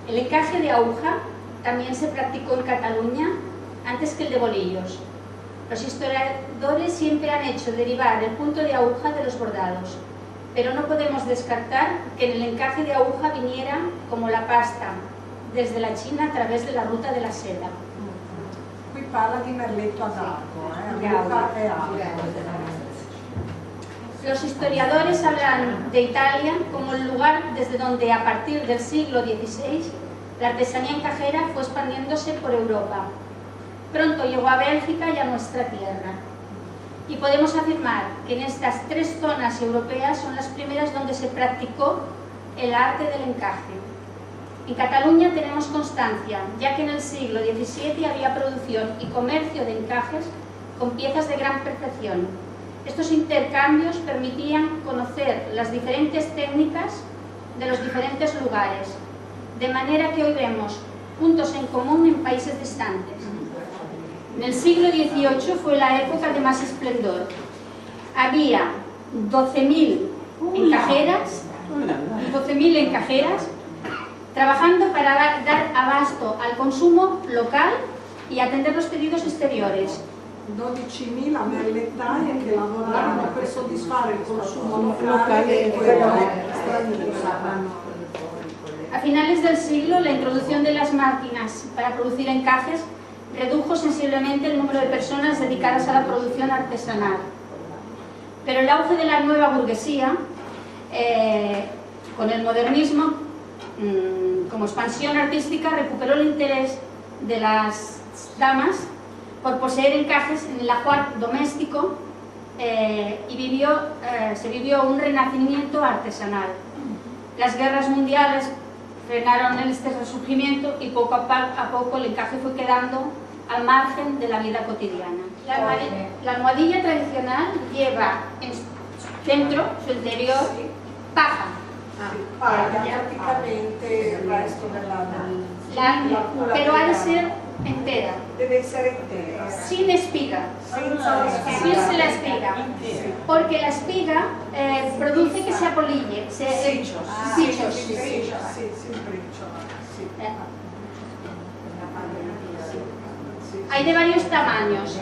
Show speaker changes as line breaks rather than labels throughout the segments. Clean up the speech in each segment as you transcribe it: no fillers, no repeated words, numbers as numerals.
El encaje de aguja también se practicó en Cataluña antes que el de bolillos. Los historiadores siempre han hecho derivar el punto de aguja de los bordados, pero no podemos descartar que en el encaje de aguja viniera, como la pasta, desde la China a través de la ruta de la seda.
Qui parla di merletto ad arco,
Los historiadores hablan de Italia como el lugar desde donde a partir del siglo XVI la artesanía encajera fue expandiéndose por Europa. Pronto llegó a Bélgica y a nuestra tierra. Y podemos afirmar que en estas tres zonas europeas son las primeras donde se practicó el arte del encaje. En Cataluña tenemos constancia, ya que en el siglo XVII había producción y comercio de encajes con piezas de gran perfección. Estos intercambios permitían conocer las diferentes técnicas de los diferentes lugares, de manera que hoy vemos puntos en común en países distantes. En el siglo XVIII fue la época de más esplendor. Había 12.000 encajeras trabajando para dar abasto al consumo local y atender los pedidos exteriores.
12.000 merlettaie che lavoravano per soddisfare il consumo locale e straniero.
A finales del siglo, la introducción de las máquinas para producir encajes redujo sensiblemente el número de personas dedicadas a la producción artesanal. Pero el auge de la nueva burguesía, con el modernismo como expansión artística, recuperó el interés de las damas por poseer encajes en el ajuar doméstico y se vivió un renacimiento artesanal. Las guerras mundiales frenaron este resurgimiento y poco a poco el encaje fue quedando al margen de la vida cotidiana. La almohadilla tradicional lleva en su centro, su interior, paja.
Praticamente il resto della
pero ha de ser entera.
Deve essere intera.
Sin espiga. Sin la espiga. Porque la espiga produce que se apolille. Sichos. Hay de varios tamaños.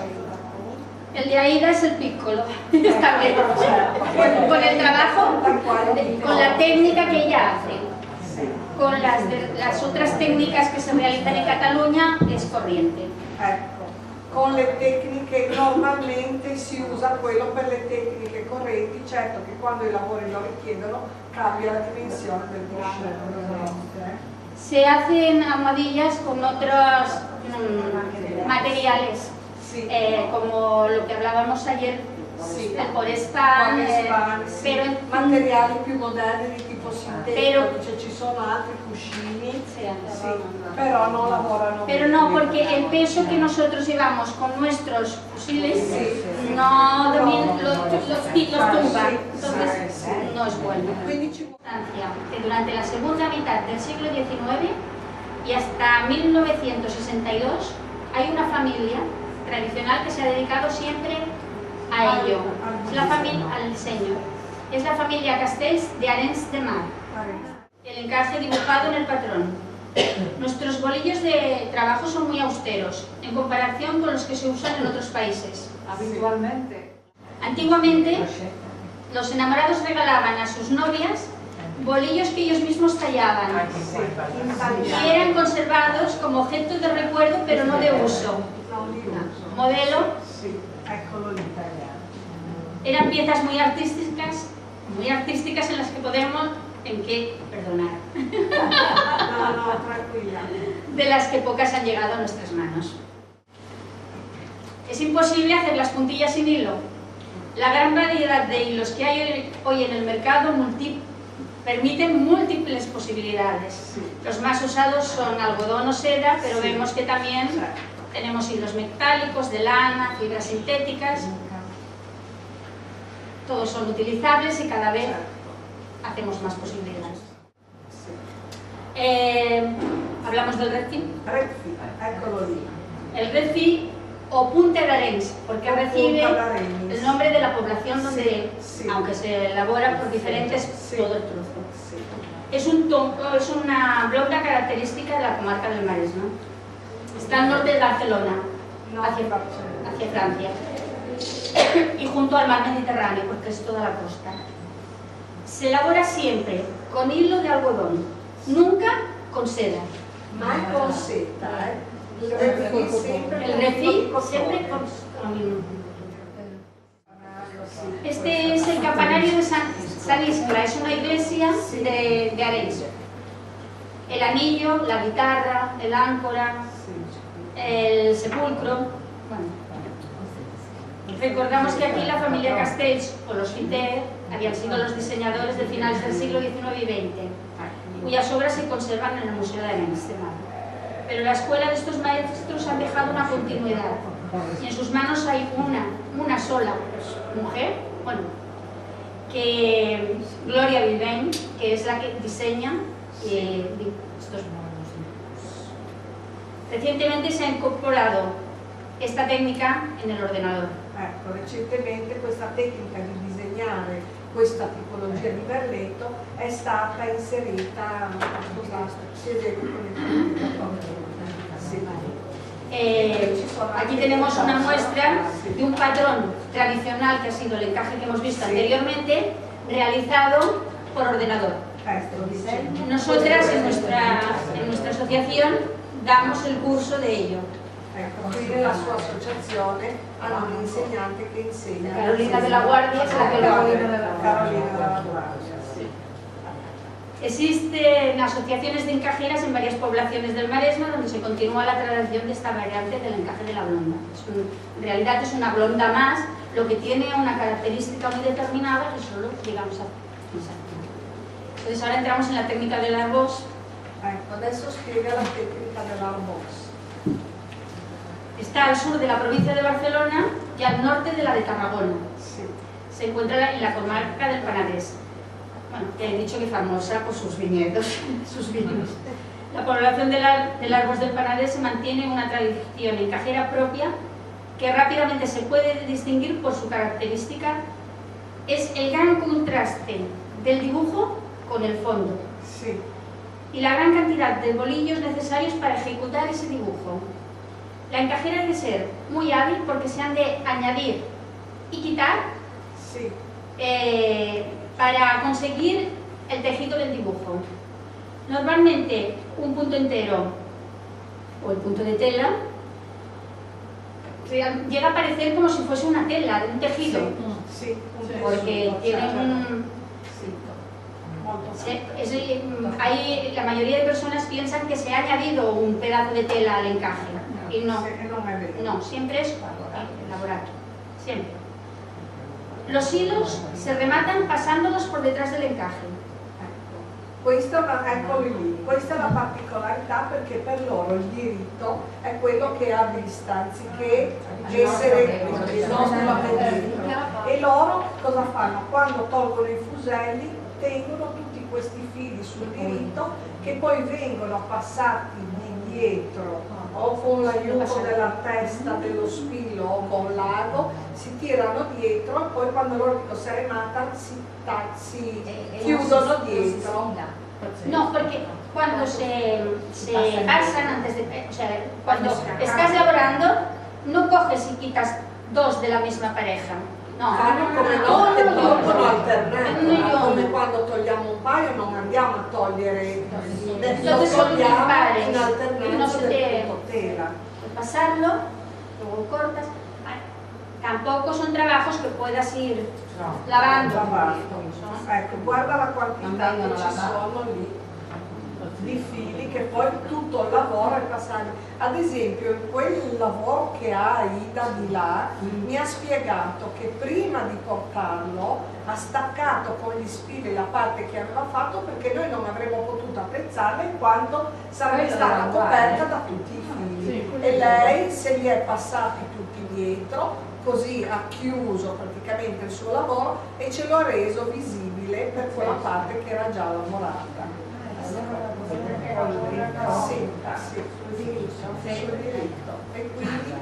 El de Aida es el piccolo, está bien. Con el trabajo, con la técnica que ella hace. Con las otras técnicas que se realizan en Cataluña es corriente.
Ecco, con le tecniche normalmente si usa quello per le tecniche correnti, certo che quando i lavori lo richiedono cambia la dimensione del braccio.
Se hacen almohadillas con otros materiales.
Sì.
Como lo que hablábamos ayer,
sì.
El Porespan,
sì.
pero
materiali più moderni di tipo sintetico,
pero,
cioè ci sono altri cuscini,
sí,
però non lavorano
pero
bene.
no, porque el peso que nosotros llevamos con nuestros fusiles
sí.
no los tumba, entonces no es bueno. Que durante la segunda mitad del siglo XIX y hasta 1962 hay una familia tradicional que se ha dedicado siempre a ello, es la familia, al diseño. Es la familia Castells de Arenys de Mar. El encaje dibujado en el patrón. Nuestros bolillos de trabajo son muy austeros en comparación con los que se usan en otros países.
Habitualmente.
Antiguamente, los enamorados regalaban a sus novias bolillos que ellos mismos tallaban y eran conservados como objeto de recuerdo, pero no de uso. Modelo. Eran piezas muy artísticas en las que podemos, perdonar, de las que pocas han llegado a nuestras manos. Es imposible hacer las puntillas sin hilo. La gran variedad de hilos que hay hoy en el mercado permiten múltiples posibilidades. Los más usados son algodón o seda, pero vemos que también tenemos hilos metálicos, de lana, fibras sintéticas. Todos son utilizables y cada vez hacemos más posibilidades. Hablamos del Redfi. El Redfi o Punta d'Arenys, porque recibe el nombre de la población donde, aunque se elabora por diferentes, todo el trozo. Es una blonda característica de la comarca del Maresme. Está al norte de Barcelona, hacia Francia, y junto al mar Mediterráneo, porque es toda la costa. Se elabora siempre con hilo de algodón, nunca con seda.
Mai con seta, il refì
siempre con lo mismo. Este es el campanario de San Isla, es una iglesia de Arenys. El anillo, la guitarra, el áncora, el sepulcro. Bueno. Recordamos que aquí la familia Castells o los Fiter habían sido los diseñadores de finales del siglo XIX y XX, cuyas obras se conservan en el Museo de Arenys de Mar. Pero la escuela de estos maestros han dejado una continuidad y en sus manos hay una sola mujer, bueno, que Gloria Vilbeny, que es la que diseña estos modos. Recientemente se ha incorporado esta técnica en el ordenador.
Ecco, recentemente questa tecnica di disegnare questa tipologia di berletto è stata inserita, si esegue con il
aquí tenemos una muestra de un patrón tradicional que ha sido el encaje que hemos visto anteriormente, realizado por ordenador. Nosotras en nuestra asociación damos el curso de ello.
Qui nella sua associazione hanno un insegnante che insegna.
Carolina de la Guardia es la que
Carolina de la Guardia.
Existen asociaciones de encajeras en varias poblaciones del Maresme donde se continúa la tradición de esta variante del encaje de la blonda. En realidad es una blonda más, lo que tiene una característica muy determinada que solo llegamos a pensar. Entonces ahora entramos en la técnica del arbós.
Adesso spiega la tecnica dell'arbós.
Está al sur de la provincia de Barcelona y al norte de la de Tarragona.
Sí.
Se encuentra en la comarca del Penedès. Bueno, que he dicho que famosa por sus viñedos, sus vinos. La población del Arbós del Penedès se mantiene una tradición encajera propia que rápidamente se puede distinguir por su característica. Es el gran contraste del dibujo con el fondo.
Sí.
Y la gran cantidad de bolillos necesarios para ejecutar ese dibujo. La encajera ha de ser muy hábil porque se han de añadir y quitar
sí.
Para conseguir el tejido del dibujo. Normalmente un punto entero o el punto de tela llega a parecer como si fuese una tela, un tejido,
sí,
porque tiene un... la mayoría de personas piensan que se ha añadido un pedazo de tela al encaje y no, siempre es elaborado, siempre. Los hilos se rematan pasándolos por detrás del encaje.
Questa è la particolarità perché per loro il diritto è quello che è a vista anziché essere e loro cosa fanno? Quando tolgono i fuselli tengono tutti questi fili sul diritto che poi vengono passati di dietro o con l'aiuto della testa dello spillo o con l'ago, si tirano dietro e poi quando loro dico se rematan si chiudono dietro.
No, porque cuando se pasan antes de... O sea, cuando estás elaborando, no coges y quitas dos de la misma pareja. No,
come no, che tolgono alternati, come quando togliamo un paio non andiamo a togliere, lo togliamo in alternanza del punto tela.
Pasarlo, luego cortas. Tampoco son trabajos que puedas ir lavando.
Ecco, guarda la quantità che ci sono lì di fili che poi tutto il lavoro è passato. Ad esempio in quel lavoro che ha Ida di là mi ha spiegato che prima di portarlo ha staccato con gli spilli la parte che aveva fatto perché noi non avremmo potuto apprezzarla in quanto sarebbe stata coperta da tutti i fili e lei se li è passati tutti dietro, così ha chiuso praticamente il suo lavoro e ce l'ha reso visibile per quella parte che era già lavorata. Sì, sul diritto. E quindi